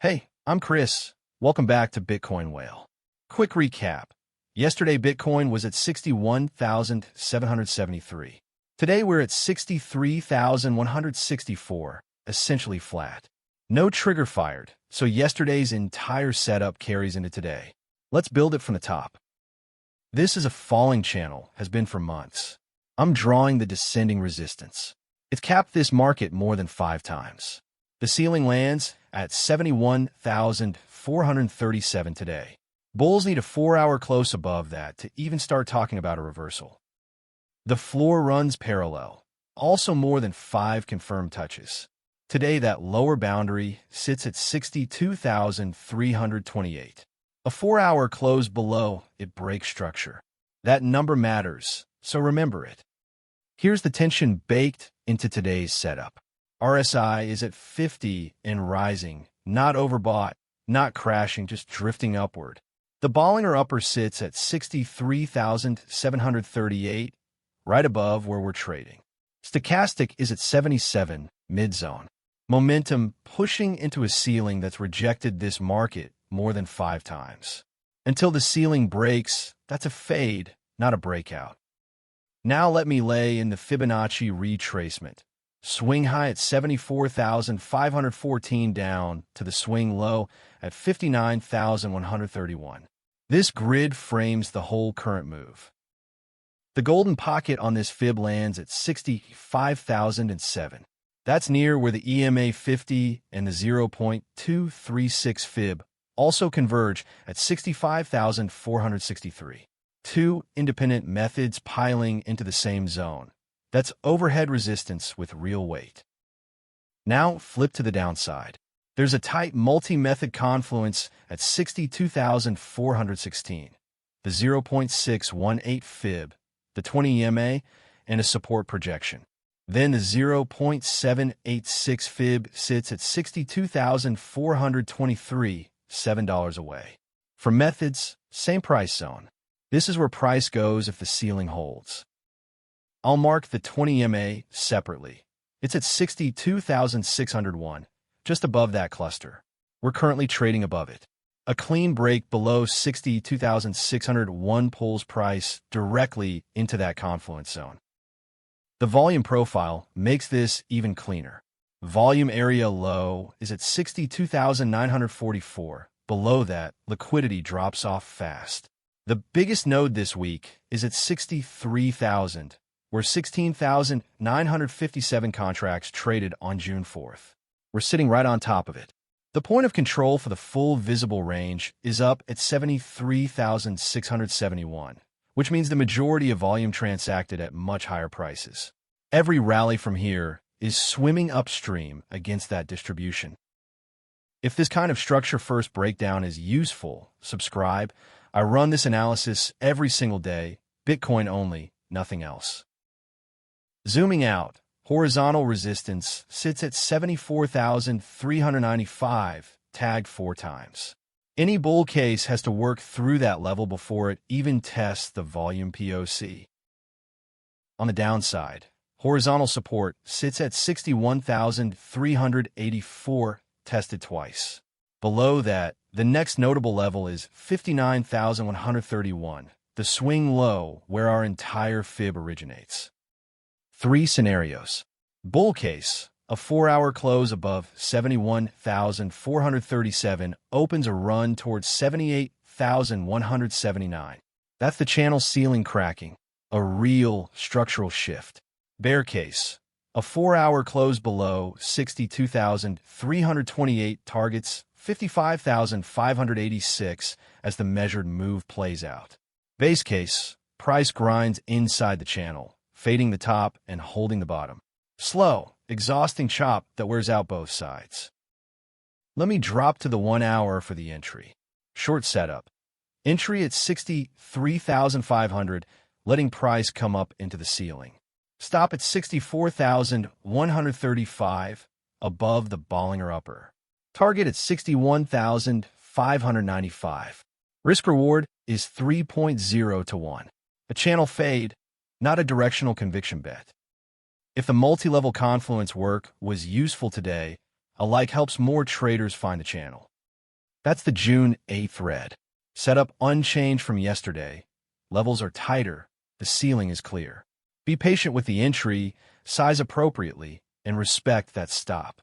Hey, I'm Chris. Welcome back to Bitcoin Whale. Quick recap. Yesterday, Bitcoin was at 61,773. Today, we're at 63,164, essentially flat. No trigger fired, so yesterday's entire setup carries into today. Let's build it from the top. This is a falling channel, has been for months. I'm drawing the descending resistance. It's capped this market more than 5 times. The ceiling lands at 71,437 today. Bulls need a 4-hour close above that to even start talking about a reversal. The floor runs parallel, also more than 5 confirmed touches. Today, that lower boundary sits at 62,328. A 4-hour close below, it breaks structure. That number matters, so remember it. Here's the tension baked into today's setup. RSI is at 50 and rising, not overbought, not crashing, just drifting upward. The Bollinger Upper sits at 63,738, right above where we're trading. Stochastic is at 77, mid-zone. Momentum pushing into a ceiling that's rejected this market more than 5 times. Until the ceiling breaks, that's a fade, not a breakout. Now let me lay in the Fibonacci retracement. Swing high at 74,514 down to the swing low at 59,131. This grid frames the whole current move. The golden pocket on this fib lands at 65,007. That's near where the EMA 50 and the 0.236 fib also converge at 65,463. 2 independent methods piling into the same zone. That's overhead resistance with real weight. Now flip to the downside. There's a tight multi-method confluence at 62,416, the 0.618 fib, the 20 EMA, and a support projection. Then the 0.786 fib sits at 62,423, $7 away. For methods, same price zone. This is where price goes if the ceiling holds. I'll mark the 20 EMA separately. It's at 62,601, just above that cluster. We're currently trading above it. A clean break below 62,601 pulls price directly into that confluence zone. The volume profile makes this even cleaner. Volume area low is at 62,944. Below that, liquidity drops off fast. The biggest node this week is at 63,000, where 16,957 contracts traded on June 4th. We're sitting right on top of it. The point of control for the full visible range is up at 73,671, which means the majority of volume transacted at much higher prices. Every rally from here is swimming upstream against that distribution. If this kind of structure first breakdown is useful, subscribe. I run this analysis every single day, Bitcoin only, nothing else. Zooming out, horizontal resistance sits at 74,395, tagged 4 times. Any bull case has to work through that level before it even tests the volume POC. On the downside, horizontal support sits at 61,384, tested twice. Below that, the next notable level is 59,131, the swing low where our entire fib originates. 3 scenarios. Bull case, a 4-hour close above 71,437 opens a run towards 78,179. That's the channel ceiling cracking, a real structural shift. Bear case, a 4-hour close below 62,328 targets 55,586 as the measured move plays out. Base case, price grinds inside the channel, fading the top and holding the bottom. Slow, exhausting chop that wears out both sides. Let me drop to the 1 hour for the entry. Short setup. Entry at 63,500, letting price come up into the ceiling. Stop at 64,135, above the Bollinger Upper. Target at 61,595. Risk reward is 3.0 to 1. A channel fade, not a directional conviction bet. If the multi-level confluence work was useful today, a like helps more traders find the channel. That's the June 8th thread. Setup unchanged from yesterday. Levels are tighter. The ceiling is clear. Be patient with the entry, size appropriately, and respect that stop.